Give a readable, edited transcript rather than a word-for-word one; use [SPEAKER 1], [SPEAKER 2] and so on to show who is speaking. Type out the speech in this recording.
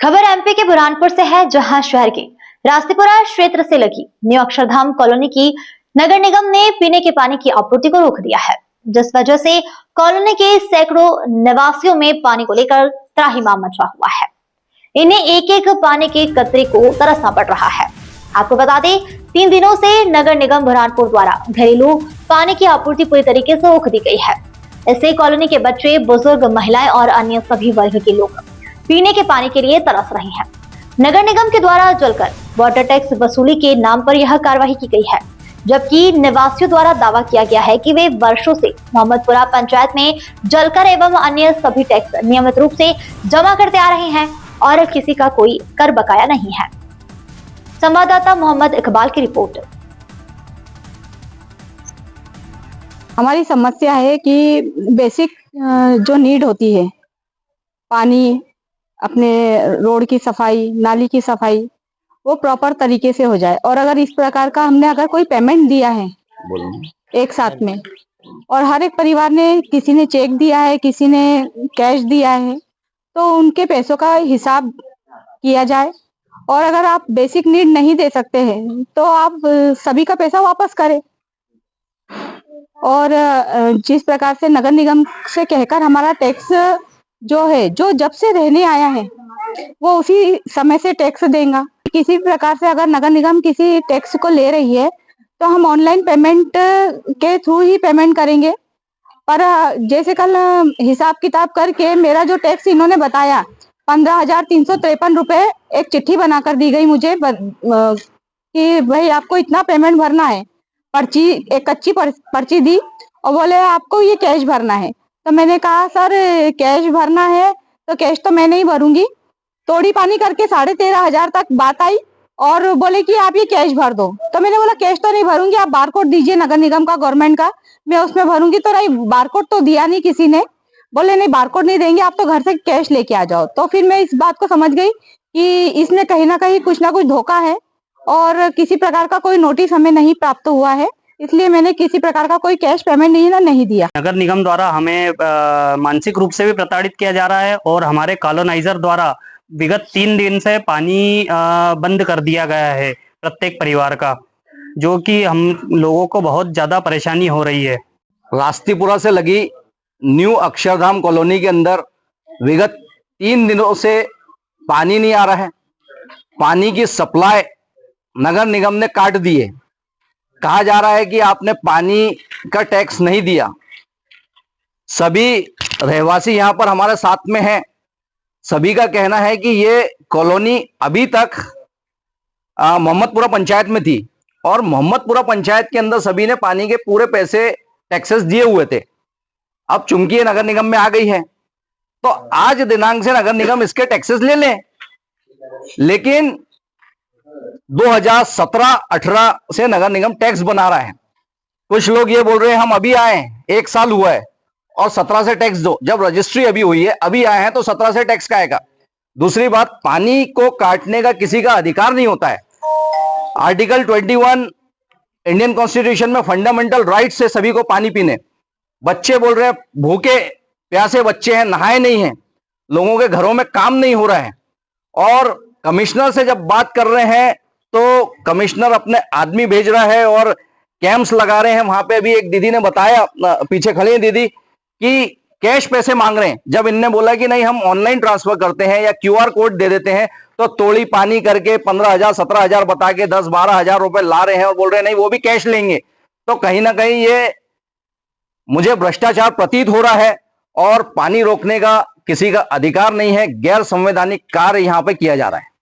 [SPEAKER 1] खबर एमपी के बुरहानपुर से है, जहां शहर के रास्तेपुरा क्षेत्र से लगी न्यू अक्षरधाम कॉलोनी की नगर निगम ने पीने के पानी की आपूर्ति को रोक दिया है, जिस वजह से कॉलोनी के सैकड़ों निवासियों में पानी को लेकर त्राहिमाम मचा हुआ है। इन्हें एक एक पानी के कतरे को तरसना पड़ रहा है। आपको बता दें, 3 दिनों से नगर निगम बुरहानपुर द्वारा घरेलू पानी की आपूर्ति पूरी तरीके से रोक दी गई है। इससे कॉलोनी के बच्चे, बुजुर्ग, महिलाएं और अन्य सभी वर्ग के लोग पीने के पानी के लिए तरस रहे हैं। नगर निगम के द्वारा जलकर वाटर टैक्स वसूली के नाम पर यह कार्रवाई की गई है, जबकि निवासियों द्वारा दावा किया गया है कि वे वर्षों से मोहम्मदपुरा पंचायत में जलकर एवं अन्य सभी टैक्स नियमित रूप से जमा करते आ रहे हैं और किसी का कोई कर बकाया नहीं है। संवाददाता मोहम्मद इकबाल की रिपोर्ट।
[SPEAKER 2] हमारी समस्या है कि बेसिक जो नीड होती है, पानी, अपने रोड की सफाई, नाली की सफाई, वो प्रॉपर तरीके से हो जाए। और अगर इस प्रकार का हमने अगर कोई पेमेंट दिया है एक साथ में, और हर एक परिवार ने, किसी ने चेक दिया है, किसी ने कैश दिया है, तो उनके पैसों का हिसाब किया जाए। और अगर आप बेसिक नीड नहीं दे सकते हैं तो आप सभी का पैसा वापस करें। और जिस प्रकार से नगर निगम से कहकर हमारा टैक्स जो है, जो जब से रहने आया है, वो उसी समय से टैक्स देगा। किसी प्रकार से अगर नगर निगम किसी टैक्स को ले रही है तो हम ऑनलाइन पेमेंट के थ्रू ही पेमेंट करेंगे। पर जैसे कल हिसाब किताब करके मेरा जो टैक्स इन्होंने बताया 15,353 रुपए एक चिट्ठी बनाकर दी गई मुझे कि भाई आपको इतना पेमेंट भरना है। पर्ची, एक कच्ची पर्ची दी और बोले आपको ये कैश भरना है। तो मैंने कहा सर कैश भरना है तो कैश तो मैं नहीं भरूंगी। तोड़ी पानी करके 13,500 तक बात आई और बोले कि आप ये कैश भर दो। तो मैंने बोला कैश तो नहीं भरूंगी, आप बारकोड दीजिए नगर निगम का, गवर्नमेंट का, मैं उसमें भरूंगी। तो नहीं, बारकोड तो दिया नहीं किसी ने। बोले नहीं बारकोड नहीं देंगे, आप तो घर से कैश लेके आ जाओ। तो फिर मैं इस बात को समझ गई कि इसमें कहीं ना कहीं कुछ ना कुछ धोखा है और किसी प्रकार का कोई नोटिस हमें नहीं प्राप्त हुआ है, इसलिए मैंने किसी प्रकार का कोई कैश पेमेंट नहीं दिया।
[SPEAKER 3] नगर निगम द्वारा हमें मानसिक रूप से भी प्रताड़ित किया जा रहा है और हमारे कॉलोनाइजर द्वारा विगत 3 दिन से पानी बंद कर दिया गया है प्रत्येक परिवार का, जो कि हम लोगों को बहुत ज्यादा परेशानी हो रही है।
[SPEAKER 4] रास्तेपुरा से लगी न्यू अक्षरधाम कॉलोनी के अंदर विगत 3 दिनों से पानी नहीं आ रहा है। पानी की सप्लाई नगर निगम ने काट दी है। कहा जा रहा है कि आपने पानी का टैक्स नहीं दिया। सभी रहवासी यहाँ पर हमारे साथ में हैं। सभी का कहना है कि ये कॉलोनी अभी तक मोहम्मदपुरा पंचायत में थी और मोहम्मदपुरा पंचायत के अंदर सभी ने पानी के पूरे पैसे टैक्सेस दिए हुए थे। अब चूंकि ये नगर निगम में आ गई है तो आज दिनांक से नगर निगम इसके टैक्सेस ले लें। लेकिन 2017-18 से नगर निगम टैक्स बना रहा है। कुछ लोग ये बोल रहे हैं हम अभी आए, 1 साल हुआ है और 17 से टैक्स दो। जब रजिस्ट्री अभी हुई है, अभी आए हैं, तो 17 से टैक्स का आएगा। दूसरी बात, पानी को काटने का किसी का अधिकार नहीं होता है। आर्टिकल 21 इंडियन कॉन्स्टिट्यूशन में फंडामेंटल राइट्स है सभी को पानी पीने। बच्चे बोल रहे हैं, भूखे प्यासे बच्चे हैं, नहाए नहीं हैं, लोगों के घरों में काम नहीं हो रहा है। और कमिश्नर से जब बात कर रहे हैं तो कमिश्नर अपने आदमी भेज रहा है और कैंप्स लगा रहे हैं। वहां पे अभी एक दीदी ने बताया, पीछे खड़ी है दीदी, कि कैश पैसे मांग रहे हैं। जब इनने बोला कि नहीं हम ऑनलाइन ट्रांसफर करते हैं या QR कोड दे देते हैं, तो तोड़ी पानी करके 15,000 17,000 बता के 10-12,000 रुपए ला रहे हैं और बोल रहे हैं नहीं वो भी कैश लेंगे। तो कहीं ना कहीं ये मुझे भ्रष्टाचार प्रतीत हो रहा है और पानी रोकने का किसी का अधिकार नहीं है। गैर संवैधानिक कार्य यहाँ पे किया जा रहा है।